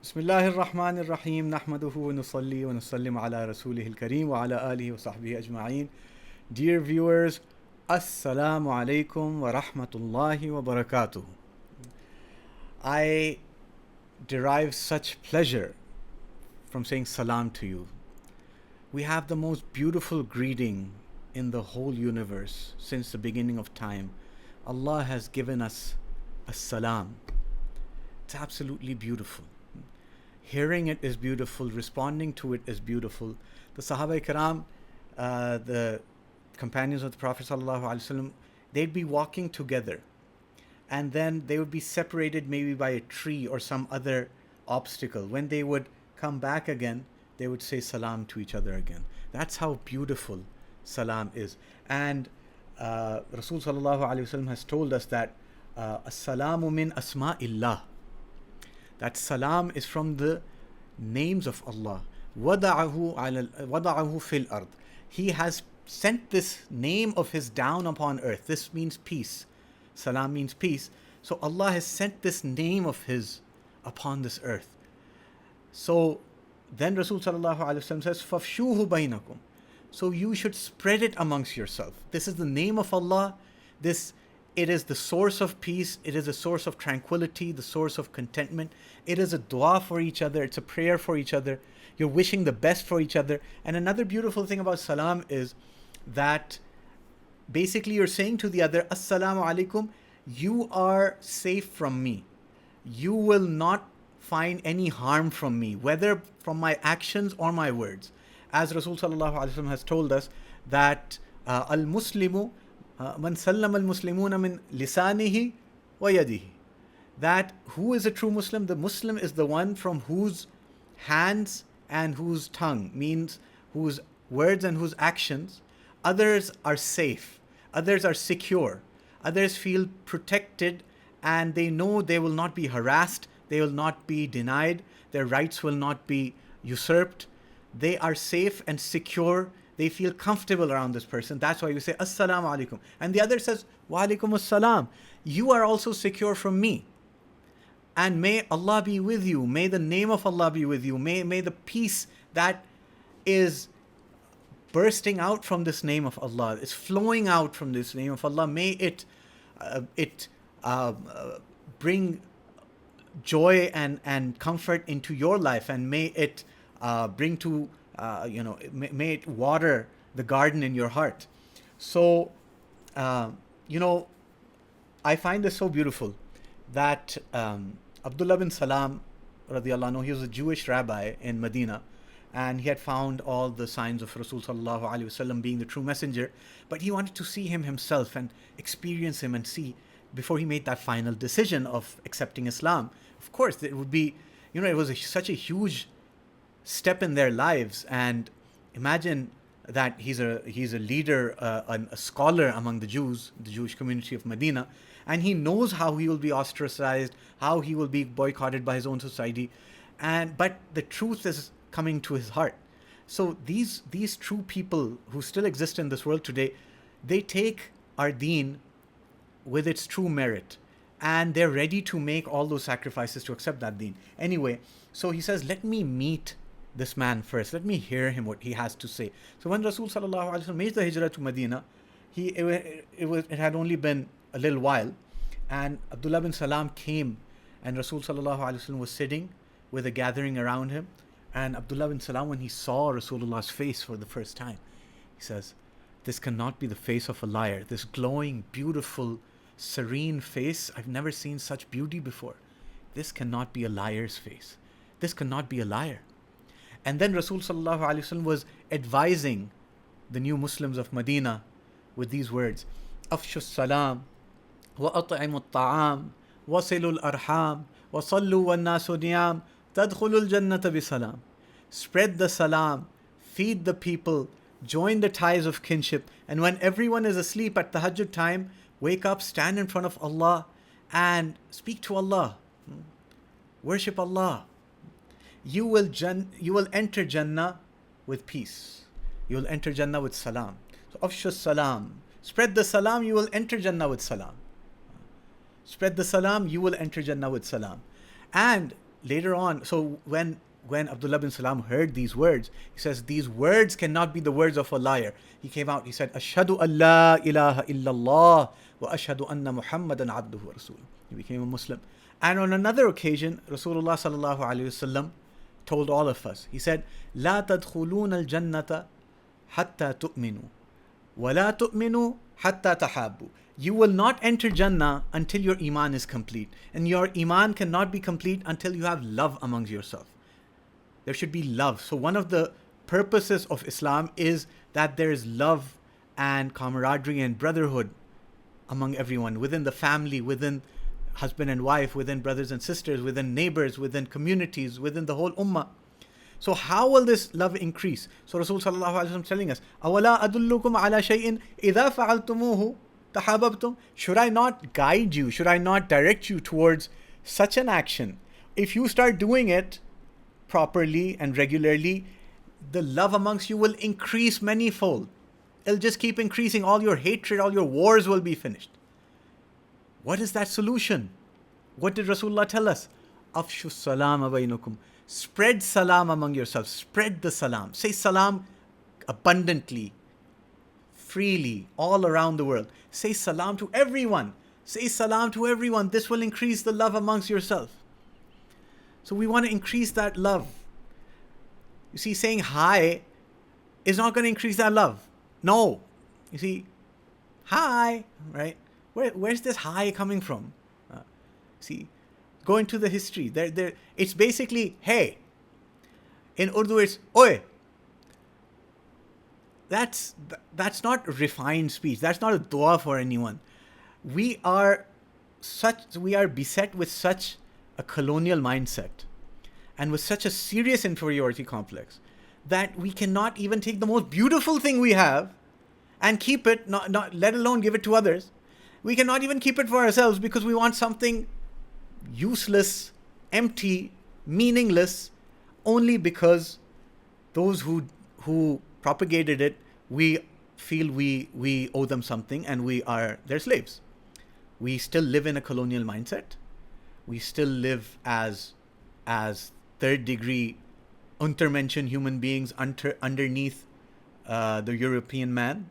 Bismillahir Rahmanir Rahim. Nahmaduhu wa nusalli wa nusallim ala rasulihil kareem wa ala alihi wa sahbihi ajma'een. Dear viewers, Assalamu alaikum wa rahmatullahi wa barakatuh. I derive such pleasure from saying salam to you. We have the most beautiful greeting in the whole universe since the beginning of time. Allah has given us a salam. It's absolutely beautiful. Hearing it is beautiful, responding to it is beautiful. The Sahaba Ikram, the companions of the Prophet ﷺ, they'd be walking together and then they would be separated maybe by a tree or some other obstacle. When they would come back again, they would say salam to each other again. That's how beautiful salam is. And Rasul ﷺ has told us that as-salamu min asma'illah. That salam is from the names of Allah. وَضَعَهُ fil ard. He has sent this name of His down upon earth. This means peace. Salam means peace. So Allah has sent this name of His upon this earth. So then Rasul sallallahu alaihi wasallam says, فَفْشُوهُ بَيْنَكُمْ. So you should spread it amongst yourself. This is the name of Allah. It is the source of peace. It is a source of tranquility, the source of contentment. It is a dua for each other. It's a prayer for each other. You're wishing the best for each other. And another beautiful thing about salam is that basically you're saying to the other, Assalamu alaikum, you are safe from me. You will not find any harm from me, whether from my actions or my words. As Rasul sallallahu alaihi wasallam has told us that al-Muslimu man sallam al-Muslimuna min lisanihi wa yadihi. That who is a true Muslim? The Muslim is the one from whose hands and whose tongue, means whose words and whose actions, others are safe, others are secure, others feel protected, and they know they will not be harassed, they will not be denied, their rights will not be usurped. They are safe and secure. They feel comfortable around this person. That's why you say, Assalamu alaikum. And the other says, Wa alaikum assalam. You are also secure from me. And may Allah be with you. May the name of Allah be with you. May the peace that is bursting out from this name of Allah, is flowing out from this name of Allah, may it bring joy and comfort into your life, and may it bring to may it water the garden in your heart. So I find this so beautiful that Abdullah bin Salam radiallahu anhu, he was a Jewish rabbi in Medina, and he had found all the signs of Rasul sallallahu alaihi wasallam being the true messenger, but he wanted to see him himself and experience him and see before he made that final decision of accepting Islam. Of course, it would be, it was such a huge step in their lives. And imagine that he's a leader, a scholar among the Jews, the Jewish community of Medina, and he knows how he will be ostracized, how he will be boycotted by his own society, but the truth is coming to his heart. So these true people who still exist in this world today, they take our deen with its true merit, and they're ready to make all those sacrifices to accept that deen. Anyway, so he says, let me meet this man first. Let me hear him, what he has to say. So when Rasul sallallahu alaihi wasallam made the hijrah to Medina, it had only been a little while, and Abdullah bin Salam came, and Rasul sallallahu alaihi wasallam was sitting with a gathering around him, and Abdullah bin Salam, when he saw Rasulullah's face for the first time, he says, this cannot be the face of a liar. This glowing, beautiful, serene face, I've never seen such beauty before. This cannot be a liar's face. This cannot be a liar. And then Rasul sallallahu alaihi wasallam was advising the new Muslims of Medina with these words: Afshu salam, wa at'imu at-ta'am, wasilu al-arham, wa sallu wan-nasu niyam, tadkhulu al-jannata bi salam. Spread the salam, feed the people, join the ties of kinship, and when everyone is asleep at tahajjud time, wake up, stand in front of Allah and speak to Allah. Worship Allah. You will enter Jannah with peace. You will enter Jannah with salam. So afshu salam. Spread the salam, you will enter Jannah with salam. Spread the salam, you will enter Jannah with salam. And later on, so when Abdullah bin Salam heard these words, he says, these words cannot be the words of a liar. He came out, he said, Ashhadu an la ilaha illallah wa ashhadu anna Muhammadan abduhu wa rasuluh. He became a Muslim. And on another occasion, Rasulullah sallallahu alayhi wasallam told all of us, he said, La tadkhulun al-jannata hatta tu'minu, wa la tu'minu hatta tahabbu. You will not enter Jannah until your iman is complete. And your iman cannot be complete until you have love amongst yourself. There should be love. So one of the purposes of Islam is that there is love and camaraderie and brotherhood among everyone, within the family, within husband and wife, within brothers and sisters, within neighbors, within communities, within the whole ummah. So how will this love increase? So Rasul sallallahu alaihi wasallam is telling us, "Awala adullukum ala shay'in idha fa'altumuhu tahabbtum." Should I not guide you? Should I not direct you towards such an action? If you start doing it properly and regularly, the love amongst you will increase manyfold. It'll just keep increasing. All your hatred, all your wars will be finished. What is that solution? What did Rasulullah tell us? Afshu salam baynakum. Spread salam among yourselves. Spread the salam. Say salam abundantly, freely, all around the world. Say salam to everyone. Say salam to everyone. This will increase the love amongst yourself. So we want to increase that love. You see, saying hi is not going to increase that love. No. You see, hi, right? Where's this hi coming from? See, go into the history. It's basically, hey. In Urdu, it's oi. That's not refined speech. That's not a dua for anyone. We are beset with such a colonial mindset and with such a serious inferiority complex that we cannot even take the most beautiful thing we have and keep it, not let alone give it to others. We cannot even keep it for ourselves because we want something useless, empty, meaningless, only because those who propagated it, we feel we owe them something and we are their slaves. We still live in a colonial mindset. We still live as third degree untermenschen human beings underneath the European man,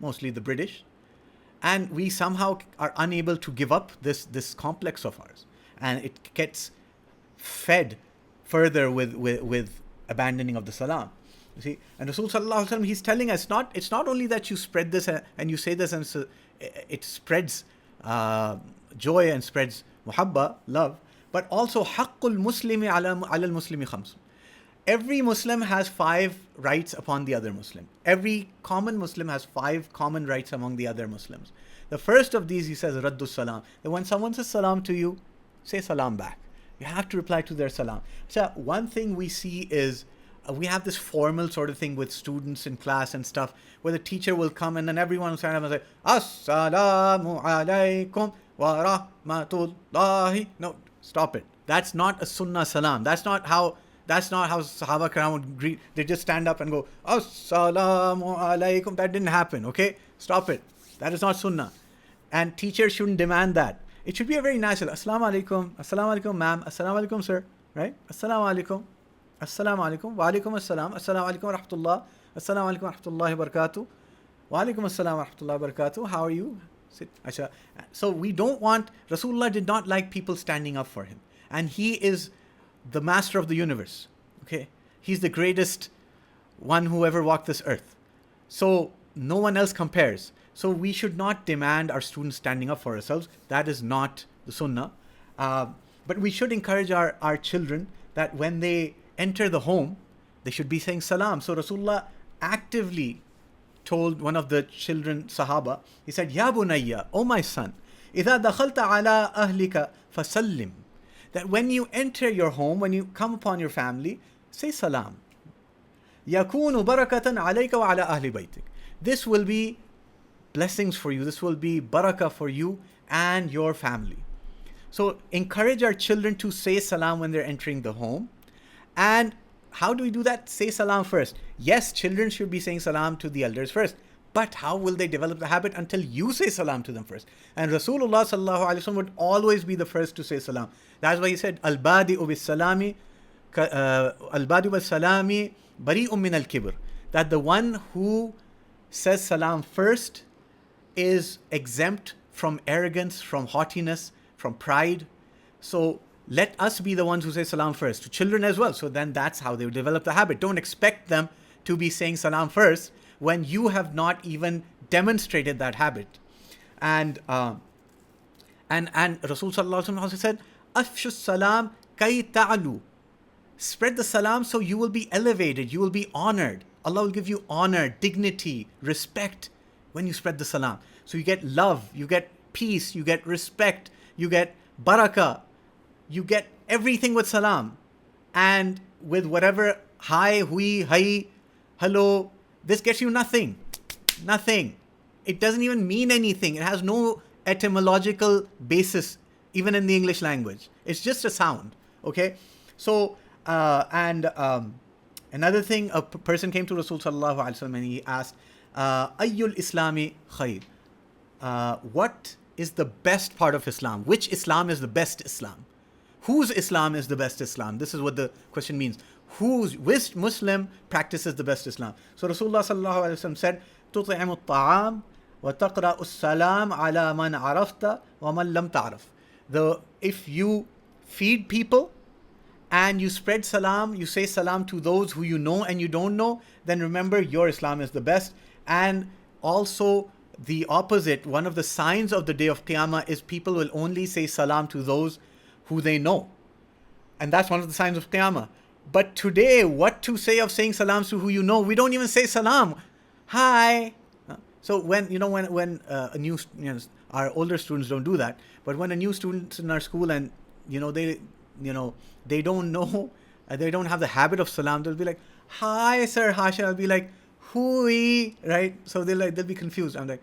mostly the British. And we somehow are unable to give up this complex of ours. And it gets fed further with abandoning of the salam. You see, and Rasul sallallahu alaihi wasallam, he's telling us, it's not only that you spread this and you say this and it spreads joy and spreads muhabba, love, but also haqqul muslimi ala al-muslimi khams. Every Muslim has 5 rights upon the other Muslim. Every common Muslim has 5 common rights among the other Muslims. The first of these, he says, raddu salam. That when someone says salam to you, say salam back. You have to reply to their salam. So one thing we see is, we have this formal sort of thing with students in class and stuff, where the teacher will come and then everyone will stand up and say, Assalamu alaikum wa rahmatullahi. No, stop it. That's not a sunnah salam. That's not how Sahaba Karam would greet. They just stand up and go, Assalamu alaikum. That didn't happen, okay? Stop it. That is not sunnah. And teachers shouldn't demand that. It should be a very natural, Assalamu alaikum ma'am, Assalamu alaikum sir, right? Assalamu alaikum, wa alaikum assalam, Assalamu alaikum wa rahmatullah, Assalamu alaikum wa rahmatullahi wa barakatuh, wa alaikum assalam wa rahmatullahi wa barakatuh, how are you? Sit. So we don't want, Rasulullah did not like people standing up for him. And he is the master of the universe, okay? He's the greatest one who ever walked this earth. So no one else compares. So we should not demand our students standing up for ourselves. That is not the sunnah. But we should encourage our children that when they enter the home, they should be saying salam. So Rasulullah actively told one of the children, Sahaba, he said, Ya bunayya, O my son, إِذَا دَخَلْتَ عَلَىٰ أَهْلِكَ فَسَلِّمْ. That when you enter your home, when you come upon your family, say salam. يَكُونُ بَرَكَةً عَلَيْكَ وَعَلَىٰ أَهْلِ بَيْتِكَ. This will be blessings for you. This will be barakah for you and your family. So encourage our children to say salam when they're entering the home. And how do we do that? Say salam first. Yes, children should be saying salam to the elders first, But how will they develop the habit? Until you say salam to them first. And Rasulullah sallallahu alaihi wasallam would always be the first to say salam. That's why he said, Al-Badi'u bis-salami, Al-Badi'u bis-salami, bari'un min al-kibr. That the one who says salam first is exempt from arrogance, from haughtiness, from pride. So let us be the ones who say salam first, to children as well. So then that's how they will develop the habit. Don't expect them to be saying salam first when you have not even demonstrated that habit. And Rasul sallallahu alaihi wasallam also said, Afshu salam kay ta'alu. Spread the salam so you will be elevated, you will be honored. Allah will give you honor, dignity, respect when you spread the salam. So you get love, you get peace, you get respect, you get barakah, you get everything with salam. And with whatever hi, hui, hai, hello, this gets you nothing. Nothing. It doesn't even mean anything. It has no etymological basis, even in the English language. It's just a sound. Okay? So, another thing, a person came to Rasul sallallahu alaihi wasallam and he asked, Ayyul Islami khair? What is the best part of Islam? Which Islam is the best Islam? Whose Islam is the best Islam? This is what the question means. Which Muslim practices the best Islam? So Rasulullah sallallahu alaihi wasallam said, تطعم الطعام وتقرأ السلام على من عرفت ومن لم تعرف. If you feed people and you spread salam, you say salam to those who you know and you don't know, then remember your Islam is the best. And also the opposite, one of the signs of the day of Qiyamah is people will only say salam to those who they know. And that's one of the signs of Qiyamah. But today, what to say of saying salams to who you know? We don't even say salam. Hi. So when a new, our older students don't do that, but when a new student's in our school and they don't know, they don't have the habit of salam, they'll be like, hi sir Hashir. I'll be like, hui, right? So they'll be confused. I'm like,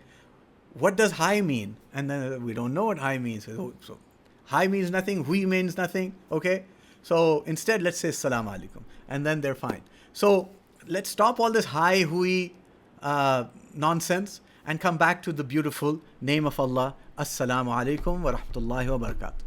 what does hi mean? And then we don't know what hi means. So hi means nothing, hui means nothing. Okay, so instead let's say salam alaikum, and then they're fine. So let's stop all this hi, hui nonsense and come back to the beautiful name of Allah. Assalamu alaikum wa rahmatullahi wa barakatuh.